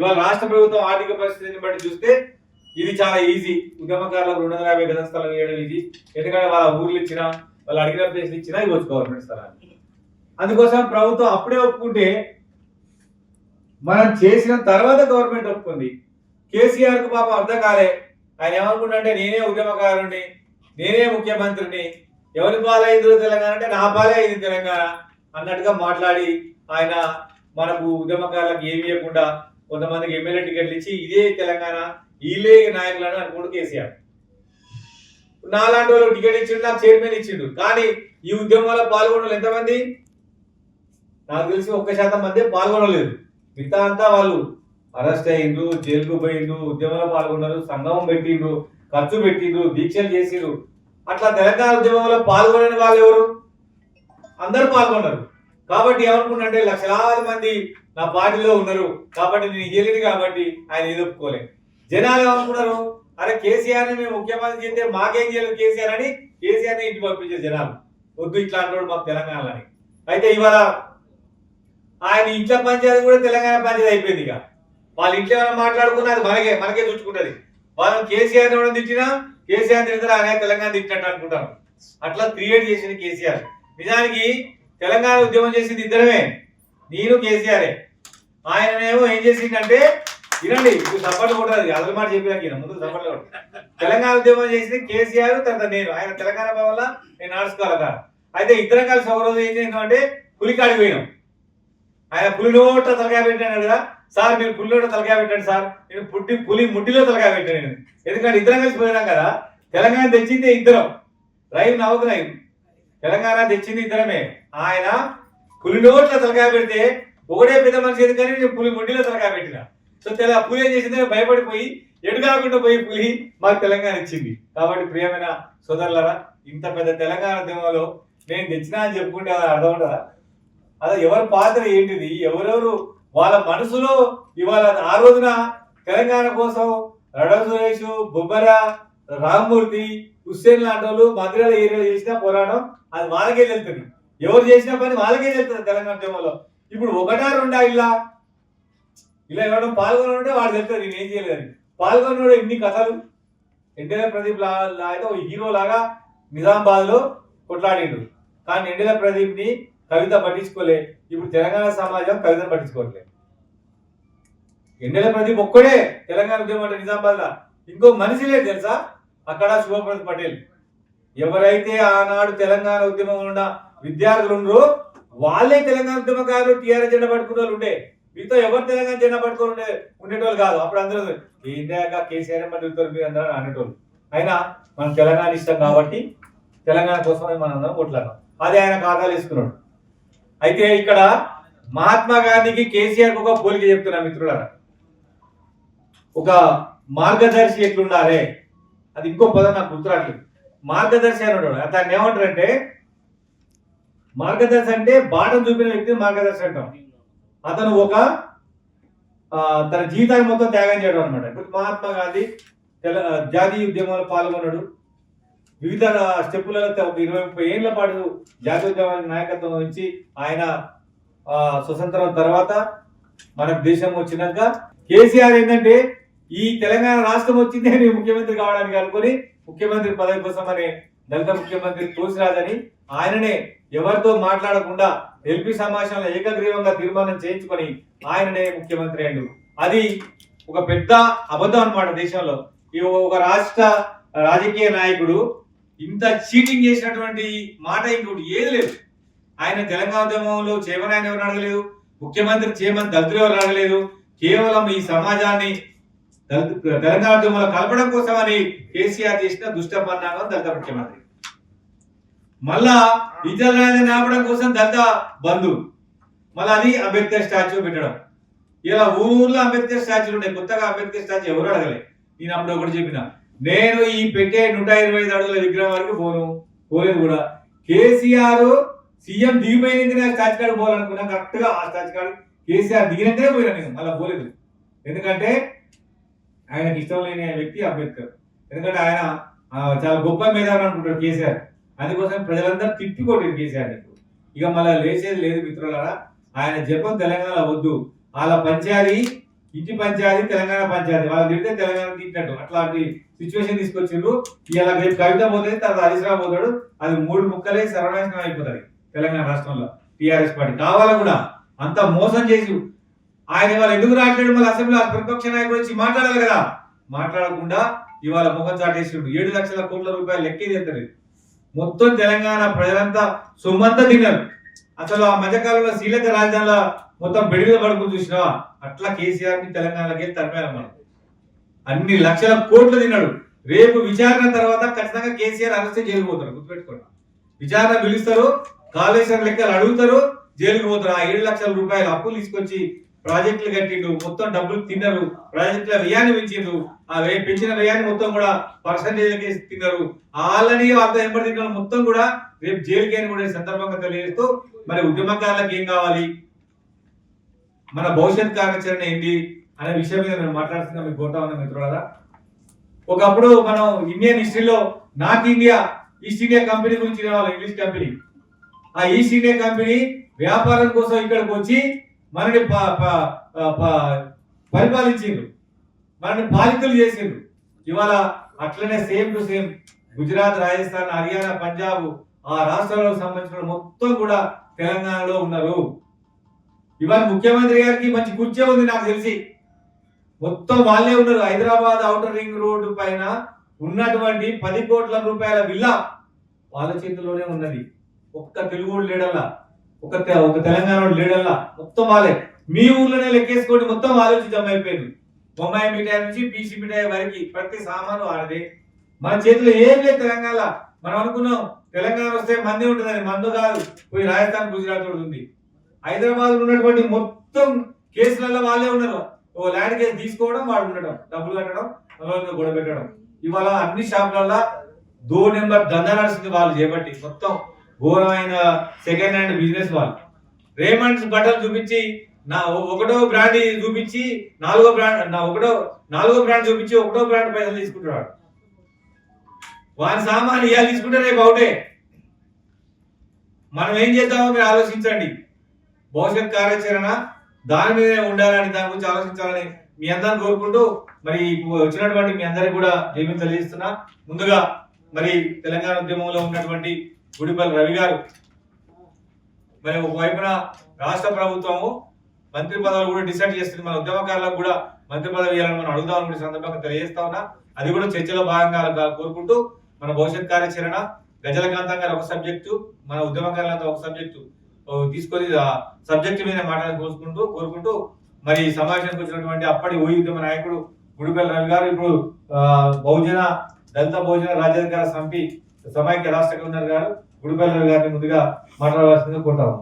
ఇవాళ రాష్ట్ర ప్రభుత్వం ఆర్థిక పరిస్థితిని బట్టి చూస్తే ఇది చాలా ఈజీ. ఉద్యమకారులకు 250 గజం స్థలం ఇవ్వడం ఈజీ. ఎందుకంటే వాళ్ళ ఊర్లు ఇచ్చినా వాళ్ళు అడిగిన ప్లేస్లు ఇచ్చినా ఇవ్వచ్చు గవర్నమెంట్ స్థలాన్ని. అందుకోసం ప్రభుత్వం అప్పుడే ఒప్పుకుంటే మనం చేసిన తర్వాత గవర్నమెంట్ ఒప్పుకుంది. కేసీఆర్ కు పాపం అర్థం కాలే. ఆయన ఏమనుకుంటే నేనే ఉద్యమకారుని, నేనే ముఖ్యమంత్రిని, ఎవరి పాలైందో తెలంగాణ అంటే నా పాలే అయింది తెలంగాణ అన్నట్టుగా మాట్లాడి ఆయన మనకు ఉద్యమకారులకు ఏమి ఇవ్వకుండా కొంతమందికి ఎమ్మెల్యే టికెట్లు ఇచ్చి ఇదే తెలంగాణ వీళ్ళే నాయకులను అనుకోడు కేసీఆర్. నాలాంటి వాళ్ళు టికెట్ ఇచ్చిండు, నాకు చైర్మన్ ఇచ్చిండు. కానీ ఈ ఉద్యమంలో పాల్గొనలు ఎంతమంది? నాకు తెలిసి 1% మంది పాల్గొనలేదు. మిగతా అంతా వాళ్ళు అరెస్ట్ అయ్యిండ్రు, జైలుకు పోయిండ్రు, ఉద్యమంలో పాల్గొన్నారు, సంగమం పెట్టిండ్రు, ఖర్చు పెట్టిండ్రు, దీక్షలు చేసిండ్రు. అట్లా తెలంగాణ ఉద్యమంలో పాల్గొనని వాళ్ళు ఎవరు? అందరూ పాల్గొన్నారు. కాబట్టి ఏమనుకుంటే లక్షలాది మంది నా పార్టీలో ఉన్నారు కాబట్టి నేను ఇయ్యలేదు కాబట్టి ఆయన ఎదుర్కోలేదు. జనాలు ఏమనుకున్నారు, అరే కేసీఆర్ని మేము ముఖ్యమంత్రి చేస్తే మాకేం చేయలేదు కేసీఆర్ అని కేసీఆర్ని ఇంటికి పంపించారు జనాలు. వద్దు ఇట్లా అంటాడు మాకు తెలంగాణని. అయితే ఇవాళ ఆయన ఇంట్లో పంచాయతీ కూడా తెలంగాణ పంచాయతీ అయిపోయింది. ఇక వాళ్ళ ఇంట్లో ఏమైనా మాట్లాడుకున్నా అది మనకే చూసుకుంటుంది. వాళ్ళని కేసీఆర్ ఎవరైనా తిట్టినా కేసీఆర్ తిడతారు, ఆయన తెలంగాణ తిట్టినట్టు అనుకుంటారు. అట్లా క్రియేట్ చేసింది కేసీఆర్. నిజానికి తెలంగాణ ఉద్యమం చేసింది ఇద్దరమే, నేను కేసీఆరే. ఆయననేమో ఏం చేసిందంటే వినండి, ఇప్పుడు సపోర్ట్ కొట్టాలి అసలు మాట చెప్పినా ముందు సపోర్ట్ కొట్టాలి. తెలంగాణ ఉద్యమం చేసింది కేసీఆర్, తర్వాత నేను. ఆయన తెలంగాణ వల్ల నేను నడుచుకోవాలి. అయితే ఇద్దరం కలిసి ఒక రోజు ఏం చేసినాం అంటే పులికాడికి పోయినాం. ఆయన పులి నోట తలకాయ పెట్టాను కదా, సార్ మీరు పులి నోట తలకాయ పెట్టండి సార్, నేను పులి ముడ్డిలో తలకాయ పెట్టాను నేను. ఎందుకంటే ఇద్దరం కలిసి పోయినాం కదా. తెలంగాణ తెచ్చింది ఇద్దరం, రైలు నవ్వుకు రైలు. తెలంగాణ తెచ్చింది ఇద్దరమే. ఆయన పులి నోట్ల తలకాయ పెడితే ఒకటే పెద్ద మనిషి ఎందుకని నేను పులి ముడ్డిలో తలకాయ పెట్టిన. సో పులి ఏం చేసింది, భయపడిపోయి ఎడు కాకుండా పోయి పులి మాకు తెలంగాణ ఇచ్చింది. కాబట్టి ప్రియమైన సోదరులారా, ఇంత పెద్ద తెలంగాణ ఉద్యమంలో నేను తెచ్చినా అని చెప్పుకుంటే అర్థం ఉంటుందా? అదే ఎవరి పాత్ర ఏంటిది, ఎవరెవరు వాళ్ళ మనసులో ఇవాళ ఆ రోజున తెలంగాణ కోసం రడ సురేష్, బొబ్బర, రామ్మూర్తి, హుస్సేన్ లాంటి వాళ్ళు మధురాల ఏరియాలో చేసిన పోరాటం అది వాళ్ళకే వెళ్తుంది. ఎవరు చేసిన పని వాళ్ళకే వెళ్తుంది తెలంగాణ ఉద్యమంలో. ఇప్పుడు ఒకటా రెండా ఇలా ఎవరైనా పాల్గొనంటే వాడు తెలుస్తుంది నేను ఏం చేయలేదని. పాల్గొన్నాడు ఎన్ని కథలు. ఎన్టీఆర్ ప్రదీప్ అయితే ఒక హీరో లాగా నిజామాబాద్ లో కొట్లాడిండు. కానీ ఎన్టీఆర్ ప్రదీప్ ని కవిత పట్టించుకోలే. ఇప్పుడు తెలంగాణ సమాజం కవితను పట్టించుకోవట్లేదు. ఎన్టీఆర్ ప్రదీప్ ఒక్కడే తెలంగాణ ఉద్యమం అంటే నిజామాబాద్ లా ఇంకో మనిషి లేదు తెలుసా, అక్కడ శివప్రసాద్ పటేల్. ఎవరైతే ఆనాడు తెలంగాణ ఉద్యమం ఉన్న విద్యార్థులు ఉన్నారో వాళ్ళే తెలంగాణ ఉద్యమకారులు, టీఆర్ఎస్ జెండా పట్టుకునే వాళ్ళు ఉండే. మీతో ఎవరు తెలంగాణ జెండా పట్టుకొని ఉండేటోళ్ళు కాదు. అప్పుడు అందరూ ఇండియాగా కేసీఆర్ తిరుగుతారు మీరు అందరూ అనేటోళ్ళు. అయినా మనం తెలంగాణ ఇష్టం కాబట్టి తెలంగాణ కోసమే మనం అందరం కొట్లాడాం. అది ఆయన ఖాతాలు వేసుకున్నాడు. అయితే ఇక్కడ మహాత్మా గాంధీకి కేసీఆర్ ఒక పోలిక చెప్తున్నా మిత్రులారా. ఒక మార్గదర్శి ఎట్లుండాలి, అది ఇంకో పదం నాకు గుర్తురాట్లేదు. మార్గదర్శి అని ఉంటాడు. దాన్ని ఏమంటారంటే మార్గదర్శి అంటే బాటం చూపిన వ్యక్తిని మార్గదర్శి అంటాం. అతను ఒక తన జీవితాన్ని మొత్తం త్యాగం చేయడం అనమాట. ఇప్పుడు మహాత్మా గాంధీ జాతీయ ఉద్యమంలో పాల్గొన్నాడు. వివిధ స్టెప్పులలో ఒక 20-30 ఏళ్ల పాటు జాతీయ ఉద్యమానికి నాయకత్వం వహించి ఆయన స్వతంత్రం తర్వాత మనకు దేశం వచ్చినాక కేసీఆర్ ఏంటంటే ఈ తెలంగాణ రాష్ట్రం వచ్చిందే నేను ముఖ్యమంత్రి కావడానికి అనుకుని ముఖ్యమంత్రి పదవి కోసం అనే దళిత ముఖ్యమంత్రి తులసిరాజని ఆయననే ఎవరితో మాట్లాడకుండా ఎల్పీ సమావేశంలో ఏకగ్రీవంగా తీర్మానం చేయించుకొని ఆయననే ముఖ్యమంత్రి అయ్యాడు. అది ఒక పెద్ద అబద్ధం అనమాట దేశంలో. ఈ ఒక రాష్ట్ర రాజకీయ నాయకుడు ఇంత చీటింగ్ చేసినటువంటి మాట ఇంకోటి ఏది లేదు. ఆయన తెలంగాణ ఉద్యమంలో చేయమని ఆయన ఎవరు అడగలేదు, ముఖ్యమంత్రి చేయమని దళితులు ఎవరు అడగలేదు. కేవలం ఈ సమాజాన్ని తెలంగాణ ఉద్యమంలో కలపడం కోసం అని కేసీఆర్ చేసిన దుష్ట పరిణామం దళిత ముఖ్యమంత్రి. మళ్ళా ఇతరులను ఆపడం కోసం దళిత బంధు, మళ్ళీ అది అంబేద్కర్ స్టాచ్యూ పెట్టడం. ఇలా ఊర్లో అంబేద్కర్ స్టాచ్యూలు ఉన్నాయి. కొత్తగా అంబేద్కర్ స్టాచ్యూ ఎవరు అడగలే. నేను అప్పుడు ఒకటి చెప్పిన, నేను ఈ పెట్టే 125 అడుగుల విగ్రహం వరకు పోలేదు కూడా. కేసీఆర్ సీఎం దిగిపోయిన స్టాచ్యూ కాడికి పోవాలనుకున్నా, కరెక్ట్ గా ఆ స్టాచ్యూ కాడికి కేసీఆర్ దిగినట్టే పోయినా నేను, మళ్ళీ పోలేదు. ఎందుకంటే ఆయనకి ఇష్టం లేని వ్యక్తి అంబేద్కర్. ఎందుకంటే ఆయన చాలా గొప్ప మేధావి అనుకుంటాడు కేసీఆర్. అందుకోసం ప్రజలందరూ తిప్పికొట్టారు కేసీఆర్. ఇక మళ్ళీ లేచేది లేదు మిత్రులారా. ఆయన జపం తెలంగాణ వద్దు. వాళ్ళ పంచాయతీ ఇంటి పంచాయతీ తెలంగాణ పంచాయతీ వాళ్ళు తిడితే తెలంగాణ తిట్టినట్టు అట్లాంటి సిచ్యువేషన్ తీసుకొచ్చిండ్రు. ఇలా రేపు కవిత పోతుంది, తర్వాత హరీశ్రావు పోతాడు, అది 3 ముక్కలే సర్వనాశనం అయిపోతుంది తెలంగాణ రాష్ట్రంలో. టీఆర్ఎస్ పార్టీ కావాలా కూడా అంత మోసం చేసి ఆయన ఇవాళ ఎందుకు రావట్లేదు? మళ్ళీ అసెంబ్లీలో ప్రతిపక్ష నాయకుడు వచ్చి మాట్లాడాలి కదా, మాట్లాడకుండా ఇవాళ ముఖం చాటేసిండు. 7 లక్షల కోట్ల రూపాయలు లెక్కేది మొత్తం తెలంగాణ ప్రజలంతా సొమ్మంతా తిన్నారు. అసలు ఆ మధ్యకాలంలో శ్రీలంక రాజధానిలో మొత్తం బెడిగా పడుకుని చూసినా అట్లా కేసీఆర్ ని తెలంగాణకి తరిమారు మనం. అన్ని లక్షల కోట్లు తిన్నాడు. రేపు విచారణ తర్వాత ఖచ్చితంగా కేసీఆర్ అరెస్ట్ జైలుకు పోతారు, గుర్తుపెట్టుకోండి. విచారణ పిలుస్తారు, కాళేశ్వరం లెక్కలు అడుగుతారు, జైలుకు పోతారు. ఆ 7 లక్షల రూపాయలు అప్పులు తీసుకొచ్చి ప్రాజెక్టులు కట్టిండు, మొత్తం డబ్బులు తిన్నారు, ప్రాజెక్టుల వ్యయాన్ని పెంచిండు. ఆ పెంచిన వ్యయాన్ని మొత్తం కూడా పర్సంటేజ్ తిన్నారు. వాళ్ళని వాళ్ళతో ఎంబడి తిన్నారు మొత్తం కూడా రేపు జైలుకి అని కూడా సందర్భంగా తెలియజేస్తూ, మరి ఉద్యమకారులకు ఏం కావాలి, మన భవిష్యత్ కార్యాచరణ ఏంటి అనే విషయం మీద నేను మాట్లాడుతున్నా మీకు కోరుతా ఉన్నా మిత్రులారా. ఒకప్పుడు మనం ఇండియన్ హిస్టరీలో north India east India company గురించి వినేవాళ్ళం, ఇంగ్లీష్ కంపెనీ. ఆ ఈస్ట్ ఇండియా కంపెనీ వ్యాపారం కోసం ఇక్కడికి వచ్చి మనని పరిపాలించిండ్రు, మనని పాలితులు చేసిండ్రు. ఇవాళ అట్లనే same to same Gujarat, Rajasthan, Haryana, Punjab ఆ రాష్ట్రాలకు సంబంధించిన మొత్తం కూడా తెలంగాణలో ఉన్నారు. ఇవాళ ముఖ్యమంత్రి గారికి మంచి కుర్చీ ఉంది నాకు తెలిసి, మొత్తం వాళ్ళే ఉన్నారు. హైదరాబాద్ ఔటర్ రింగ్ రోడ్డు పైన ఉన్నటువంటి 10 కోట్ల రూపాయల విల్లా వాళ్ళ చేతిలోనే ఉన్నది. ఒక్క తెలుగు లీడర్లా, ఒక తెలంగాణ లీడర్లా మొత్తం వాళ్ళే. మీ ఊర్లోనే లెక్కేసుకోండి, మొత్తం ఆలోచించి జమ అయిపోయింది. బొమ్మాయి మిఠాయి నుంచి పీసీ మిఠాయి వరకు ప్రతి సామాను ఆడదే. మన చేతిలో ఏం లేదు తెలంగాణ. మనం అనుకున్నాం తెలంగాణ వస్తే మంది ఉంటుందని, మందు కాదు. పోయి రాజస్థాన్, గుజరాత్ ఉంది. హైదరాబాద్ ఉన్నటువంటి మొత్తం కేసులలో వాళ్ళే ఉన్నారు. ఓ ల్యాండ్ కేసు తీసుకోవడం, వాడు ఉండడం, డబ్బులు కట్టడం, గొడవ పెట్టడం. ఇవాళ అన్ని షాపులలో 2 నెంబర్ దందా నడుస్తుంది వాళ్ళు చేపట్టి. మొత్తం ఘోరమైన సెకండ్ హ్యాండ్ బిజినెస్ వాళ్ళు. రేమండ్స్ బట్టలు చూపించి ఒకటో బ్రాండ్ చూపించి నాలుగో బ్రాండ్ చూపించి ఒకటో బ్రాండ్ పైసలు తీసుకుంటున్నాడు. వాని సామాన్ ఇవాళ తీసుకుంటే రేపు అవుటే. మనం ఏం చేద్దామో మీరు ఆలోచించండి. భవిష్యత్ కార్యాచరణ దాని మీదే ఉండాలని, దాని గురించి ఆలోచించాలని మీ అందరిని కోరుకుంటూ, మరి వచ్చినటువంటి మీ అందరికి కూడా జైలు తెలియజేస్తున్నా. ముందుగా మరి తెలంగాణ ఉద్యమంలో ఉన్నటువంటి గుడిపల్లి రవి గారు, మరి ఒకవైపున రాష్ట్ర ప్రభుత్వము మంత్రి పదవులు కూడా డిసైడ్ చేస్తుంది, మన ఉద్యమకారులకు కూడా మంత్రి పదవి ఇవ్వాలని మనం అడుగుదామని సందర్భంగా తెలియజేస్తా ఉన్నా. అది కూడా చర్చలో భాగంగా కోరుకుంటూ, మన భవిష్యత్ కార్యాచరణ గజలకాంతం గారు ఒక సబ్జెక్టు, మన ఉద్యమకారులంతా ఒక సబ్జెక్టు తీసుకొని సబ్జెక్టు మీద కోరుకుంటూ మరి సమావేశానికి వచ్చినటువంటి అప్పటి ఉద్యమ నాయకుడు గుడిపల్లి రవి గారు, ఇప్పుడు దళిత బహుజన రాజ్యాధికార సమితి సమైక్య రాష్ట్ర గవర్నర్ గారు గుడిపల్లి రవి గారిని ముందుగా మాట్లాడవలసిందిగా కోరుతాము.